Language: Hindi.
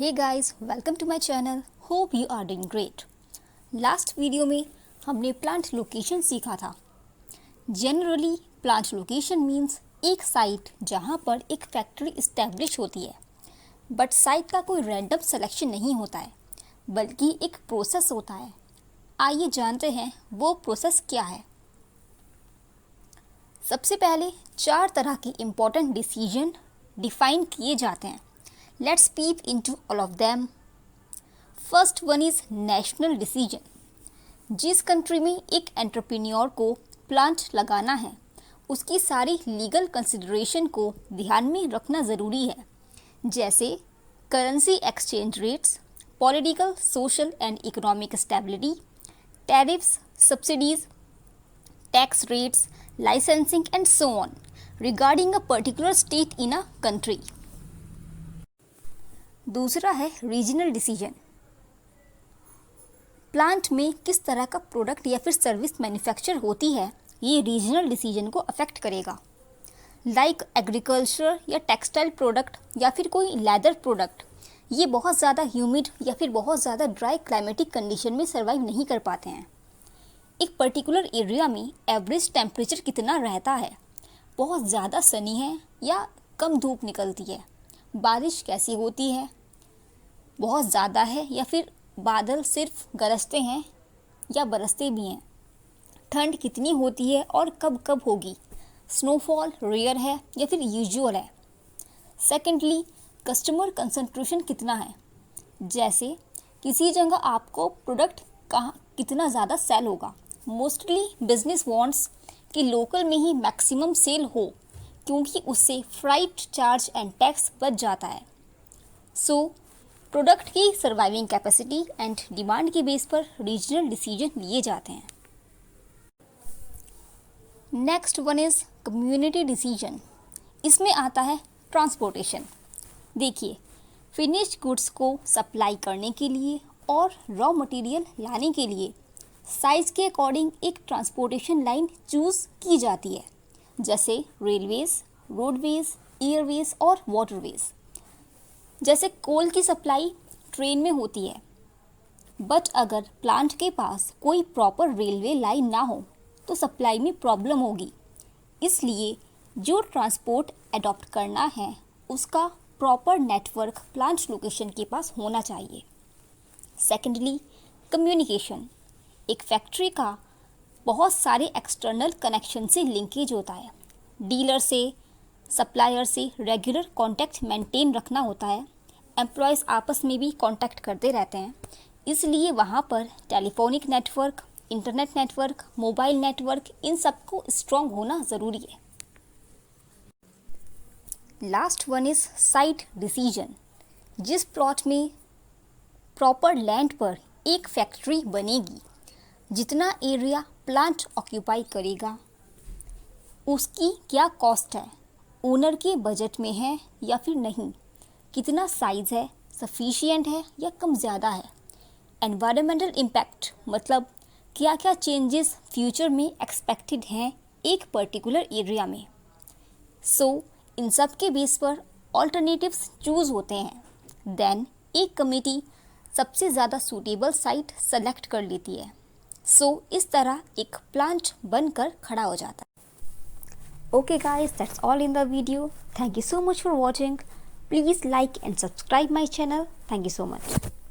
Hey guys, welcome to my channel. Hope you are doing great. Last video में हमने प्लांट लोकेशन सीखा था। जनरली प्लांट लोकेशन मीन्स एक साइट जहां पर एक फैक्ट्री इस्टेब्लिश होती है। बट साइट का कोई रैंडम सिलेक्शन नहीं होता है, बल्कि एक प्रोसेस होता है। आइए जानते हैं वो प्रोसेस क्या है। सबसे पहले 4 तरह के इम्पोर्टेंट डिसीजन डिफाइन किए जाते हैं। Let's peep into all of them. First one is national decision. जिस कंट्री में एक एंटरप्रेन्योर को प्लांट लगाना है, उसकी सारी लीगल कंसिडरेशन को ध्यान में रखना ज़रूरी है, जैसे currency exchange rates, political, social and economic stability, tariffs, subsidies, tax rates, licensing and so on regarding a particular state in a country. दूसरा है रीजनल डिसीजन। प्लांट में किस तरह का प्रोडक्ट या फिर सर्विस मैन्युफैक्चर होती है, ये रीजनल डिसीजन को अफेक्ट करेगा। लाइक एग्रीकल्चर या टेक्सटाइल प्रोडक्ट या फिर कोई लेदर प्रोडक्ट, ये बहुत ज़्यादा ह्यूमिड या फिर बहुत ज़्यादा ड्राई क्लाइमेटिक कंडीशन में सर्वाइव नहीं कर पाते हैं। एक पर्टिकुलर एरिया में एवरेज टेम्परेचर कितना रहता है, बहुत ज़्यादा सनी है या कम धूप निकलती है, बारिश कैसी होती है, बहुत ज़्यादा है या फिर बादल सिर्फ गरजते हैं या बरसते भी हैं, ठंड कितनी होती है और कब कब होगी, स्नोफॉल रेयर है या फिर यूजुअल है। सेकेंडली, कस्टमर कंसंट्रेशन कितना है, जैसे किसी जगह आपको प्रोडक्ट कहाँ कितना ज़्यादा सेल होगा। मोस्टली बिजनेस वांट्स कि लोकल में ही मैक्सिमम सेल हो, क्योंकि उससे फ्राइट चार्ज एंड टैक्स बच जाता है। सो प्रोडक्ट की सर्वाइविंग कैपेसिटी एंड डिमांड के बेस पर रीजनल डिसीजन लिए जाते हैं। Next one is community decision. इसमें आता है ट्रांसपोर्टेशन। देखिए, फिनिश्ड गुड्स को सप्लाई करने के लिए और रॉ मटेरियल लाने के लिए साइज़ के अकॉर्डिंग एक ट्रांसपोर्टेशन लाइन चूज़ की जाती है, जैसे रेलवेज़, रोडवेज़, एयरवेज़ और वाटरवेज़। जैसे कोल की सप्लाई ट्रेन में होती है, बट अगर प्लांट के पास कोई प्रॉपर रेलवे लाइन ना हो तो सप्लाई में प्रॉब्लम होगी। इसलिए जो ट्रांसपोर्ट अडॉप्ट करना है, उसका प्रॉपर नेटवर्क प्लांट लोकेशन के पास होना चाहिए। Secondly, communication. एक फैक्ट्री का बहुत सारे एक्सटर्नल कनेक्शन से लिंकेज होता है। डीलर से, सप्लायर से रेगुलर कांटेक्ट मेंटेन रखना होता है। एम्प्लॉयज़ आपस में भी कांटेक्ट करते रहते हैं, इसलिए वहाँ पर telephonic network, internet network, mobile network, इन सबको स्ट्रॉन्ग होना ज़रूरी है। Last one is site decision. जिस प्लॉट में प्रॉपर लैंड पर एक फैक्ट्री बनेगी, जितना एरिया प्लांट ऑक्यूपाई करेगा, उसकी क्या कॉस्ट है, ओनर के बजट में है या फिर नहीं, कितना साइज़ है, सफिशिएंट है या कम ज़्यादा है, एनवायरमेंटल इम्पैक्ट मतलब क्या क्या चेंजेस फ्यूचर में एक्सपेक्टेड हैं एक पर्टिकुलर एरिया में। सो इन सब के बेस पर ऑल्टरनेटिव्स चूज़ होते हैं। देन एक कमेटी सबसे ज़्यादा सूटेबल साइट सेलेक्ट कर लेती है। सो इस तरह एक प्लांट बनकर खड़ा हो जाता है। Okay guys, that's all in the video. Thank you so much for watching. Please like and subscribe my channel. Thank you so much.